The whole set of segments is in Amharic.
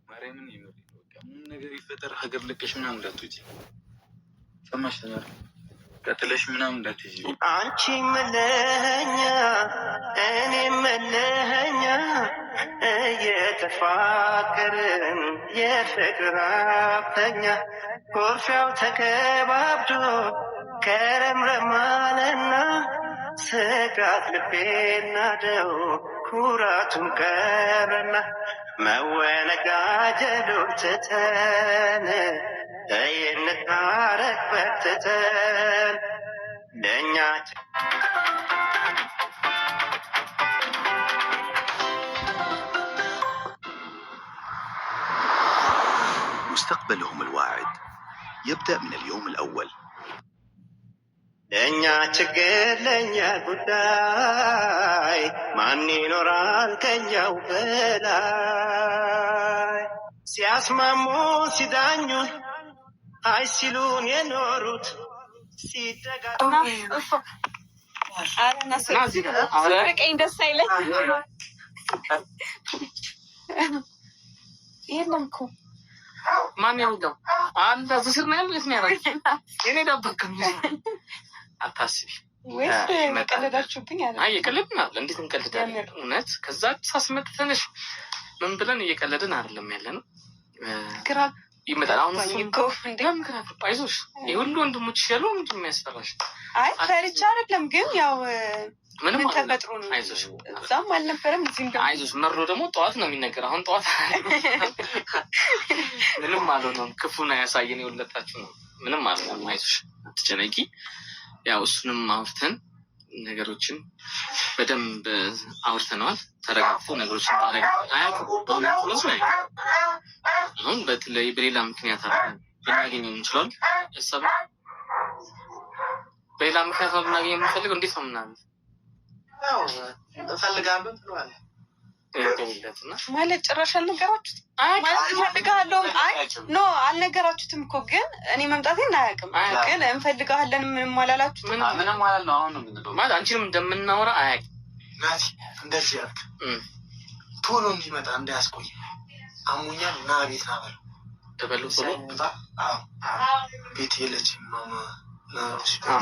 ማርያምን ይኖር ምን ነገር ይፈጠር ሀገር ልቀሽ ምናምን እንዳትወጪ ሰማሽኛል። ቀጥለሽ ምናምን እንዳትይጂ አንቺ መለኛ እኔ መለኛ እየተፋቀርን የፍቅር አብተኛ ኮርፊያው ተከባብዶ ከረምረማለና ስጋት ልቤና ደው ኩራቱን ቀረና መወነጋጀሉ ትተን እንታረቅ በርትተን ለእኛችን مستقبلهم الواعد يبدأ من اليوم الأول. ለእኛ ችግር ለእኛ ጉዳይ ማን ይኖራል ከኛው በላይ ሲያስማሙ ሲዳኙን አይ ሲሉን የኖሩት ሲደጋግኝ ደስ አይለኝ። የለም እኮ ማን ያውቀው አንተ ዝስር ነው ያለው። የት ነው ያለው? የኔ ዳበከም አታስቢ። ወይስ ቀለዳችሁብኝ? አይ እየቀለድን አይደል? እንዴት እንቀልዳለን? እውነት ከዛ ሳስመጥ ትንሽ ምን ብለን እየቀለድን አይደለም ያለነው። ግራ ይመጣል። አሁን እኮ እንደም ግራ አይዞሽ፣ የሁሉ ወንድሞች ያሉ ምንድን ነው የሚያስፈራሽ? አይ ፈርቻ አይደለም ግን ያው ምንም ተፈጥሮ ነው። አይዞሽ፣ እዛም አልነበረም እዚህም ደግሞ አይዞሽ። መሮ ደግሞ ጠዋት ነው የሚነገር። አሁን ጠዋት ምንም አልሆነም። ክፉ ነው ያሳየን የወለታችሁ ነው። ምንም አልሆነም። አይዞሽ፣ አትጨነቂ። ያው እሱንም አውርተን ነገሮችን በደንብ አውርተነዋል። ተረጋግቶ ነገሮችን አያውቅም። አሁን በተለይ በሌላ ምክንያት ልናገኘው እንችላለን። ሀሳብ በሌላ ምክንያት ነው ልናገኘው የምንፈልገው። እንዴት ነው ምናምን እፈልጋለሁ ትለዋለህ ማለት ጭራሽ አልነገራችሁት ማለት እፈልግሃለሁ። አይ ኖ አልነገራችሁትም እኮ ግን እኔ መምጣቴን አያውቅም። ግን እንፈልግሃለን ምንም አላላችሁት? ምንም አላል ነው። አሁን ነው የምንለው ማለት አንቺንም እንደምናወራ አያውቅም። ናቲ እንደዚህ ያልክ ቶሎ እንዲመጣ እንዳያስቆይ አሙኛል እና ቤት ናበል ተበሉ ቶሎ ቤት የለችም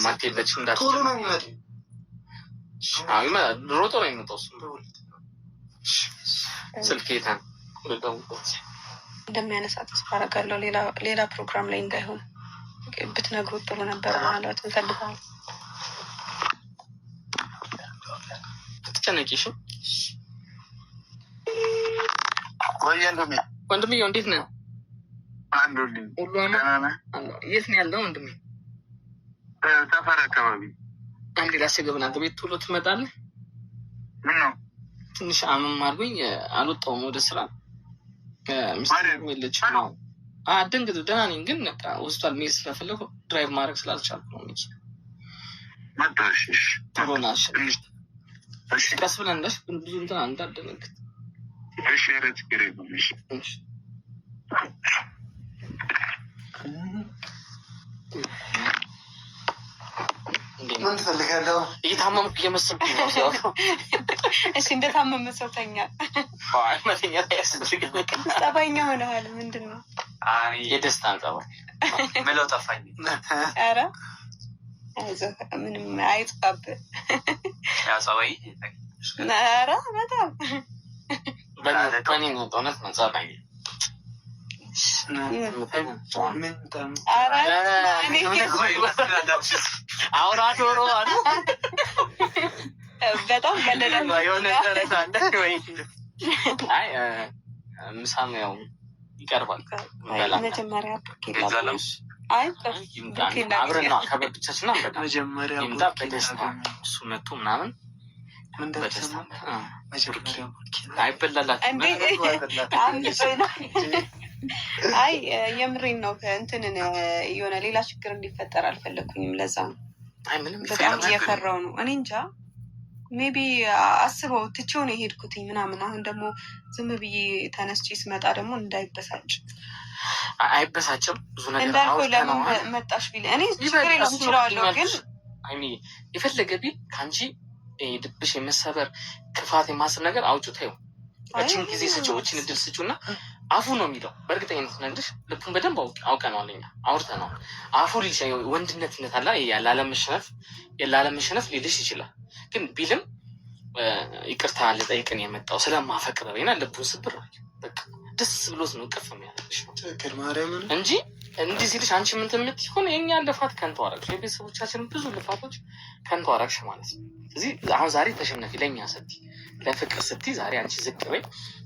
ማት የለችም እንዳት ቶሎ ነው የሚመጡ። ሮጦ ነው የሚመጣው። ስልኬታን እንደሚያነሳ ተስፋ አደርጋለሁ። ሌላ ፕሮግራም ላይ እንዳይሆን ብትነግሩት ጥሩ ነበር። ምናልባት እንፈልጋለን። ትጨነቂሽ ወንድምዬ፣ እንዴት ነህ? የት ነው ያለው ወንድሜ? ሰፈር አካባቢ። አንዴ ላስገብ አንተ ቤት ቶሎ ትመጣለህ? ምን ነው ትንሽ አመም አድርጎኝ አልወጣሁም ወደ ስራ። ሚስት የለችም ነው አደንግጥ። ደህና ነኝ ግን በቃ ሆስፒታል መሄድ ስለፈለኩ ድራይቭ ማድረግ ስላልቻልኩ ነው። ሚኪ ቶሎ ና ቀስ ብለን እንደሽ ብዙ እንትን እንዳደነግጥ። እሺ ረጭ ገሬሽ ምን ትፈልጋለህ? እየታመምኩ እየመሰልኩኝ ነው ሲያወራው። እሺ እንደታመመ ሰው ተኛ። መተኛት አያስፈልግም። ጠባይኛ ሆነዋል። ምንድን ነው? የደስታ ጠባይ ምለው ጠፋኝ። ኧረ አይዞህ ምንም አይጥፋብህ። ያ ጸባይ ኧረ በጣም በእኔ ነው እውነት ነው ጸባይ። አውራ ዶሮ አሉ በጣም ቀለለ። አይ ምሳም ያው ይቀርባል። መጀመሪያ አብረን ነው ከበብቻችን መጀመሪያ ይምጣ በደስታ እሱ መቶ ምናምን አይበላላትም። አይ የምሬን ነው። እንትንን የሆነ ሌላ ችግር እንዲፈጠር አልፈለግኩኝም። ለዛ ነው በጣም እየፈራው ነው። እኔ እንጃ ሜቢ አስበው ትቼው ነው የሄድኩትኝ ምናምን። አሁን ደግሞ ዝም ብዬ ተነስቼ ስመጣ ደግሞ እንዳይበሳጭ። አይበሳጭም። ብዙ ነገር እንዳልኩ ለምን መጣሽ ቢል እኔ ችግር የለም እችላለሁ። ግን የፈለገ ቢል ከአንቺ ድብሽ የመሰበር ክፋት የማስብ ነገር አውጩ ተይው። እችን ጊዜ ስጪው፣ እችን እድል ስጪው እና አፉ ነው የሚለው። በእርግጠኝነት ነግርሽ ልቡን በደንብ አውቀነዋል፣ እኛ አውርተነዋል። አፉ ሊልሽ ወንድነትነት አላ ላለመሸነፍ ሊልሽ ይችላል። ግን ቢልም ይቅርታ ልጠይቅን የመጣው ስለማፈቅረው እና ልቡን ስብር በቃ ደስ ብሎት ነው ቅፍ የሚያደርግሽ እንጂ እንዲህ ሲልሽ አንቺ ምን ትምት ይሆን? የኛ ልፋት ከንቱ አረግሽ፣ የቤተሰቦቻችን ብዙ ልፋቶች ከንቱ አረግሽ ማለት ነው። እዚህ አሁን ዛሬ ተሸነፊ፣ ለእኛ ስቲ፣ ለፍቅር ስቲ ዛሬ አንቺ ዝቅ በይ።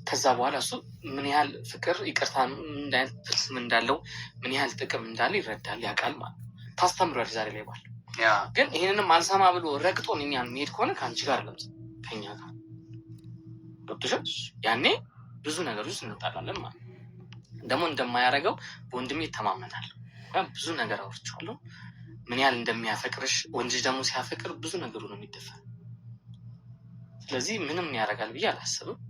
ከዛ በኋላ እሱ ምን ያህል ፍቅር ይቅርታ ምን አይነት ፍልስም እንዳለው ምን ያህል ጥቅም እንዳለ ይረዳል፣ ያውቃል ማለት ነው። ታስተምሯል ዛሬ ላይ ባል ግን ይህንንም አልሰማ ብሎ ረግጦን እኛን የሚሄድ ከሆነ ከአንቺ ጋር ለምስ ከኛ ጋር ዶክተር ያኔ ብዙ ነገሮች እንጣላለን ማለት ነው። ደግሞ እንደማያደርገው በወንድሜ ይተማመናል። ብዙ ነገር አውርቼዋለሁ፣ ምን ያህል እንደሚያፈቅርሽ። ወንድ ደግሞ ሲያፈቅር ብዙ ነገሩ ነው የሚደፈር። ስለዚህ ምንም ያደርጋል ብዬ አላስብም።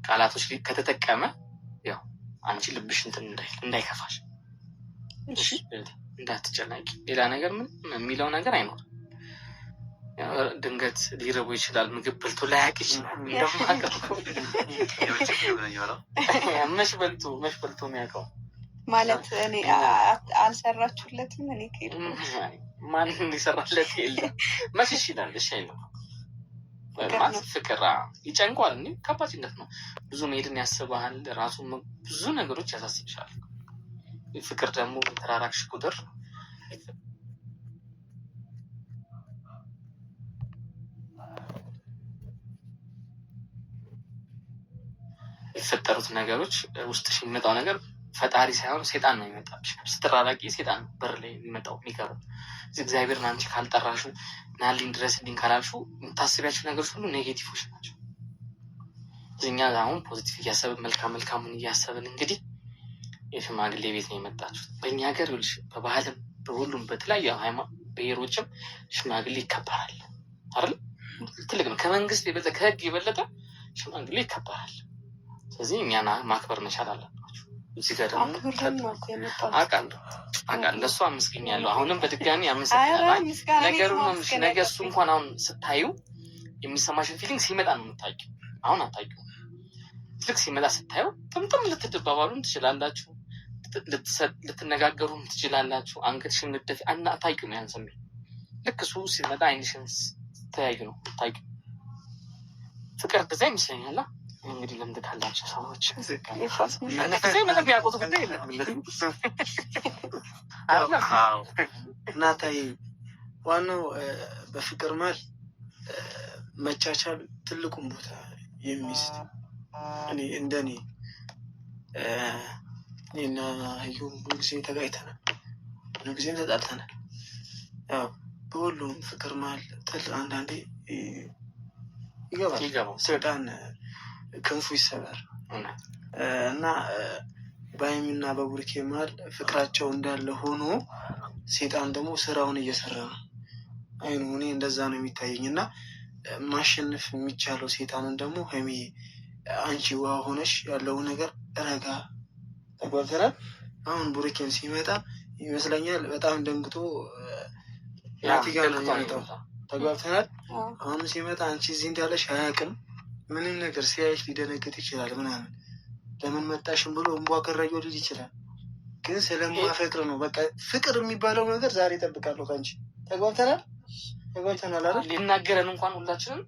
ቃላቶች ከተጠቀመ ያው አንቺ ልብሽ እንትን እንዳይከፋሽ እንዳትጨናቂ። ሌላ ነገር ምን የሚለው ነገር አይኖርም። ድንገት ሊረቡ ይችላል፣ ምግብ በልቶ ላያቅ ይችላል። መሽ በልቶ የሚያውቀው ማለት እኔ አልሰራችሁለትም። እኔ ማንም ሊሰራለት የለም። መሽ ይችላል። እሺ አይለው ማለት ፍቅር ይጨንቋል። እኔ ከባድነት ነው። ብዙ መሄድን ያስባል። ራሱ ብዙ ነገሮች ያሳስብሻል። ፍቅር ደግሞ ተራራቅሽ ቁጥር የፈጠሩት ነገሮች ውስጥሽ የሚመጣው ነገር ፈጣሪ ሳይሆን ሴጣን ነው የሚመጣብሽ። ስትራራቂ ሴጣን በር ላይ የሚመጣው የሚቀርብ። እግዚአብሔርን አንቺ ካልጠራሹ ናልኝ ድረስልኝ ካላልሹ የምታስቢያቸው ነገሮች ሁሉ ኔጌቲቮች ናቸው። እኛ አሁን ፖዚቲቭ እያሰብን መልካሙን እያሰብን እንግዲህ የሽማግሌ ቤት ነው የመጣችሁት። በእኛ ሀገር ይኸውልሽ በባህልም በሁሉም በተለያዩ ብሔሮችም ሽማግሌ ይከበራል አይደል? ትልቅ ነው። ከመንግስት የበለጠ ከህግ የበለጠ ሽማግሌ ይከበራል። ስለዚህ እኛና ማክበር መቻል አለባችሁ። እዚህ ጋር ደግሞ አውቃለሁ ለእሱ አመስገኛለሁ። አሁንም በድጋሚ አመሰግናለሁ። ነገሩ ነገ እሱ እንኳን አሁን ስታዩ የሚሰማሽን ፊሊንግ ሲመጣ ነው የምታውቂው። አሁን አታውቂው። ልክ ሲመጣ ስታዩ ጥምጥም ልትደባባሉም ትችላላችሁ፣ ልትነጋገሩም ትችላላችሁ። አንገትሽን ልትደፊ አታውቂው ነው ያን ስሜት። ልክ እሱ ሲመጣ አይንሽን ስተያዩ ነው የምታውቂው። ፍቅር እንደዛ ይመስለኛል። እንግዲህ ልምድ ካላቸው ሰዎች ምንም ያውቁት ጉዳይ የለም። እናታይ ዋናው በፍቅር መሀል መቻቻል ትልቁን ቦታ የሚይዝ እኔ እንደኔ እኔና ህዩም ብዙ ጊዜ ተጋጭተናል፣ ብዙ ጊዜም ተጣልተናል። ያው በሁሉም ፍቅር መሀል አንዳንዴ ይገባል ሰይጣን ክንፉ ይሰበር እና በሀይሚና በቡርኬ መሀል ፍቅራቸው እንዳለ ሆኖ ሴጣን ደግሞ ስራውን እየሰራ ነው። አይኑ እኔ እንደዛ ነው የሚታየኝ። እና ማሸነፍ የሚቻለው ሴጣንን ደግሞ ሀይሚ አንቺ ውሃ ሆነሽ ያለው ነገር ረጋ ተጓብተናል። አሁን ቡርኬም ሲመጣ ይመስለኛል በጣም ደንግጦ ናቲጋ ነው የሚመጣው። ተጓብተናል። አሁን ሲመጣ አንቺ እዚህ እንዳለሽ አያውቅም። ምንም ነገር ሲያይሽ ሊደነግጥ ይችላል ምናምን ለምን መጣሽም ብሎ እንቧ ከረዮ ልጅ ይችላል። ግን ስለማፈቅር ነው። በቃ ፍቅር የሚባለው ነገር ዛሬ እጠብቃለሁ ከአንቺ። ተጓብተናል አይደል? ሊናገረን እንኳን ሁላችንም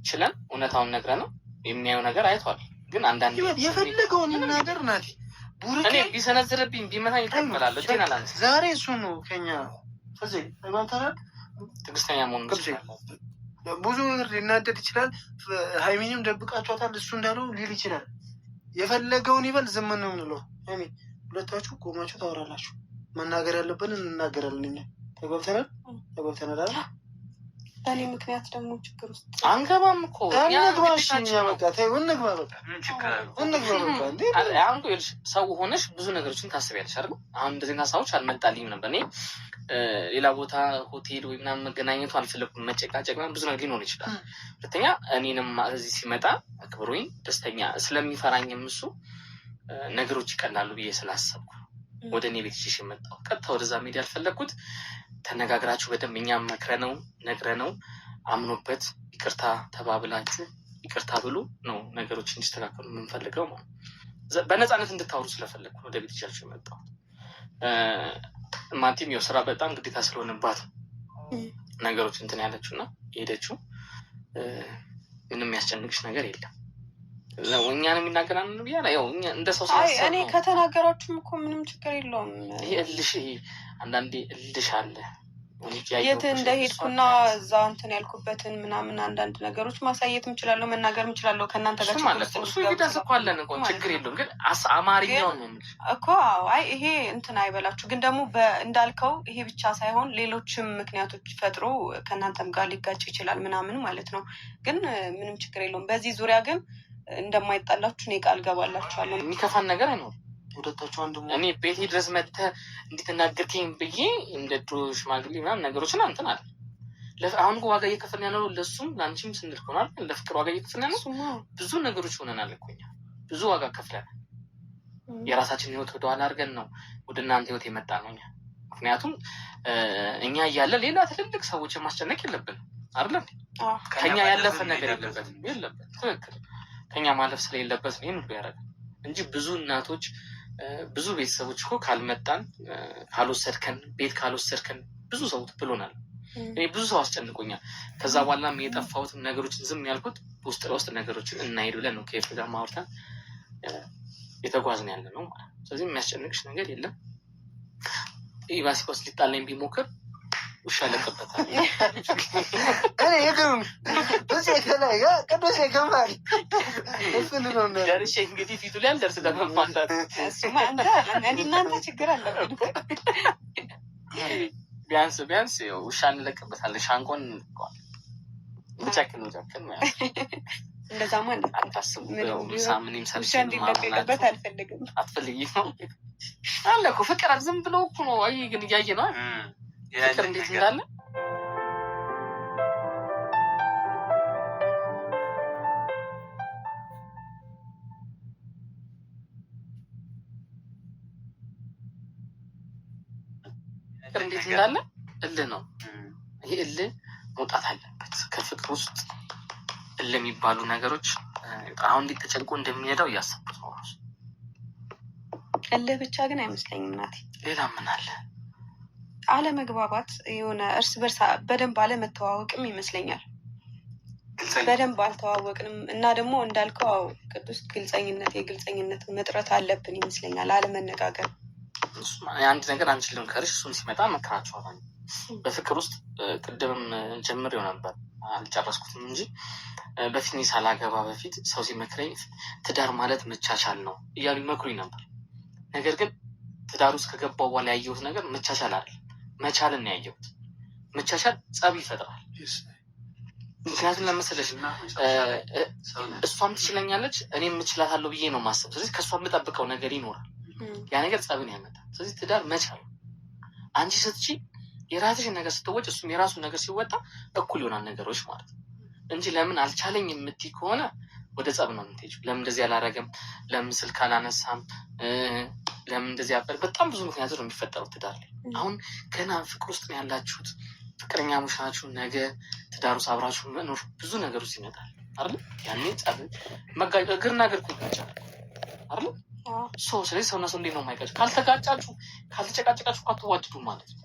ችለን እውነታውን ነግረን ነው የሚያየው ነገር አይቷል። ግን አንዳንድ የፈለገውን ነገር ናቲ እኔ ቢሰነዝርብኝ ቢመታኝ ይቀበላለሁ። እጄን አላነሳም። ዛሬ እሱ ነው ከኛ ተጓብተናል። ትዕግስተኛ መሆን ይችላል። ብዙ ነገር ሊናደድ ይችላል። ሀይሚንም ደብቃችኋታል እሱ እንዳለው ሊል ይችላል። የፈለገውን ይበል፣ ዝም ነው የምንለው። ሀይሚ ሁለታችሁ ቆማችሁ ታወራላችሁ። መናገር ያለብንን እንናገራለን። እኛ ተጓብተናል አይደል? በእኔ ምክንያት ደግሞ ችግር ውስጥ አንገባም እኮ ሰው ሆነሽ ብዙ ነገሮችን ታስቢያለሽ አይደል? አሁን እንደዚህ ሀሳቦች አልመጣልኝም ነበር። እኔ ሌላ ቦታ ሆቴል ወይ ምናምን መገናኘቱ አልፈለኩም። መጨቃጨቅ ብዙ ነገር ሊኖር ይችላል። ሁለተኛ እኔንም እዚህ ሲመጣ አክብሮኝ ደስተኛ ስለሚፈራኝም እሱ ነገሮች ይቀላሉ ብዬ ስላሰብኩ ወደ እኔ ቤት ይዤሽ የመጣው። ቀጥታ ወደዛ መሄድ ያልፈለግኩት ተነጋግራችሁ በደንብ እኛም መክረነው ነግረነው አምኖበት ይቅርታ ተባብላችሁ ይቅርታ ብሎ ነው ነገሮች እንዲስተካከሉ የምንፈልገው ማለት በነፃነት እንድታወሩ ስለፈለግኩ ወደ ቤት ይዣችሁ የመጣው። ማንቲም ያው ስራ በጣም ግዴታ ስለሆነባት ነገሮች እንትን ያለችው እና የሄደችው ምንም ያስጨንቅሽ ነገር የለም። እኛን የሚናገራን ብያ ያው እንደ ሰው እኔ ከተናገራችሁም እኮ ምንም ችግር የለውም። ይሄ እልሽ አንዳንዴ እልሽ አለ የት እንደሄድኩና እዛ እንትን ያልኩበትን ምናምን አንዳንድ ነገሮች ማሳየት ምችላለሁ፣ መናገር ምችላለሁ ከእናንተ ጋር ማለት ነው። እሱ ኤቪደንስ እኮ አለን እኮ ችግር የለውም። ግን አማርኛው ነው እኮ አይ ይሄ እንትን አይበላችሁ። ግን ደግሞ እንዳልከው ይሄ ብቻ ሳይሆን ሌሎችም ምክንያቶች ፈጥሮ ከእናንተም ጋር ሊጋጭ ይችላል ምናምን ማለት ነው። ግን ምንም ችግር የለውም። በዚህ ዙሪያ ግን እንደማይጣላችሁ እኔ ቃል ገባላችኋለሁ። የሚከፋን ነገር አይኖርም። ሁለታችሁ አንድ እኔ ቤቴ ድረስ መጥተህ እንድትናገርከኝ ብዬ እንደ ድሮ ሽማግሌ ምናምን ነገሮችን አንተን አለ። አሁን ዋጋ እየከፈልን ያለው ለሱም ለአንቺም ስንል ሆናል። ለፍቅር ዋጋ እየከፈልን ያለው ብዙ ነገሮች ሆነናል እኮ እኛ ብዙ ዋጋ ከፍለናል። የራሳችን ህይወት ወደኋላ አድርገን ነው ወደ እናንተ ህይወት የመጣ ነው እኛ። ምክንያቱም እኛ እያለ ሌላ ትልልቅ ሰዎችን ማስጨነቅ የለብን አይደለም። ከኛ ያለፈ ነገር የለበት ትክክል። ከኛ ማለፍ ስለሌለበት ነው ይህን ሁሉ ያደረገ እንጂ ብዙ እናቶች ብዙ ቤተሰቦች እኮ ካልመጣን ካልወሰድከን ቤት ካልወሰድከን ብዙ ሰው ብሎናል። እኔ ብዙ ሰው አስጨንቆኛል። ከዛ በኋላ የጠፋሁትም ነገሮችን ዝም ያልኩት ውስጥ ለውስጥ ነገሮችን እናሄድ ብለን ነው ከኤፍ ጋር ማውርተን የተጓዝን ያለ ነው ማለት። ስለዚህ የሚያስጨንቅሽ ነገር የለም። ኢቫሲኮስ ሊጣለኝ ቢሞክር ውሻ ለቀበታል። ደርሼ እንግዲህ ፊቱ ላይ አልደርስ ለመማታት እናንተ ችግር አለብን። ቢያንስ ውሻ እንለቅበታለን። ሻንቆን ጨክን እንደዛማ አታስቡ። ውሻ እንዲለቀቅበት አልፈልግም። አትፈልጊ ነው አለ እኮ ፍቅር ዝም ብለው እኮ ነው። አይ ግን እያየ ነው ፍቅር እንዴት እንዳለ ፍቅር እንዴት እንዳለ እልህ ነው። ይሄ እልህ መውጣት አለበት ከፍቅር ውስጥ። እልህ የሚባሉ ነገሮች አሁን እንዴት ተጨንቆ እንደሚሄዳው እያሰብኩት ነው። እልህ ብቻ ግን አይመስለኝም ናቲ። ሌላ ምን አለ? አለመግባባት፣ የሆነ እርስ በርስ በደንብ አለመተዋወቅም ይመስለኛል። በደንብ አልተዋወቅንም እና ደግሞ እንዳልከው ቅዱስ የግልጸኝነት መጥረት አለብን ይመስለኛል። አለመነጋገር አንድ ነገር አንቺ ልምከርሽ፣ እሱም ሲመጣ መከራቸዋል። በፍቅር ውስጥ ቅድምም ጀምሬው ነበር አልጨረስኩትም እንጂ በፊት ሳላገባ በፊት ሰው ሲመክረኝ ትዳር ማለት መቻቻል ነው እያሉ ይመክሩኝ ነበር። ነገር ግን ትዳር ውስጥ ከገባው በኋላ ያየሁት ነገር መቻቻል አይደል፣ መቻልን ነው ያየሁት። መቻቻል ጸብ ይፈጥራል። ምክንያቱም ለመሰለሽ እሷም ትችለኛለች እኔም እችላታለሁ ብዬ ነው ማሰብ። ስለዚህ ከእሷ የምጠብቀው ነገር ይኖራል። ያ ነገር ጸብን ያመጣል። ስለዚህ ትዳር መቻል፣ አንቺ ስትቺ የራስሽን ነገር ስትወጭ እሱም የራሱን ነገር ሲወጣ እኩል ይሆናል ነገሮች ማለት ነው እንጂ ለምን አልቻለኝ የምትይ ከሆነ ወደ ጸብ ነው የምትሄጂው። ለምን እንደዚህ አላረገም፣ ለምን ስልክ አላነሳም፣ ለምን እንደዚህ ያበል፣ በጣም ብዙ ምክንያቶች ነው የሚፈጠሩት ትዳር ላይ። አሁን ገና ፍቅር ውስጥ ነው ያላችሁት፣ ፍቅረኛሞች ናችሁ። ነገ ትዳር ውስጥ አብራችሁ መኖር ብዙ ነገሮች ይመጣል አይደል? ያኔ ጸብ እግርና እግር እኮ ይጋጫል አይደል? ስለዚህ ሰውና ሰው እንዴት ነው የማይጋጭ? ካልተጋጫችሁ ካልተጨቃጨቃችሁ አትዋደዱ ማለት ነው።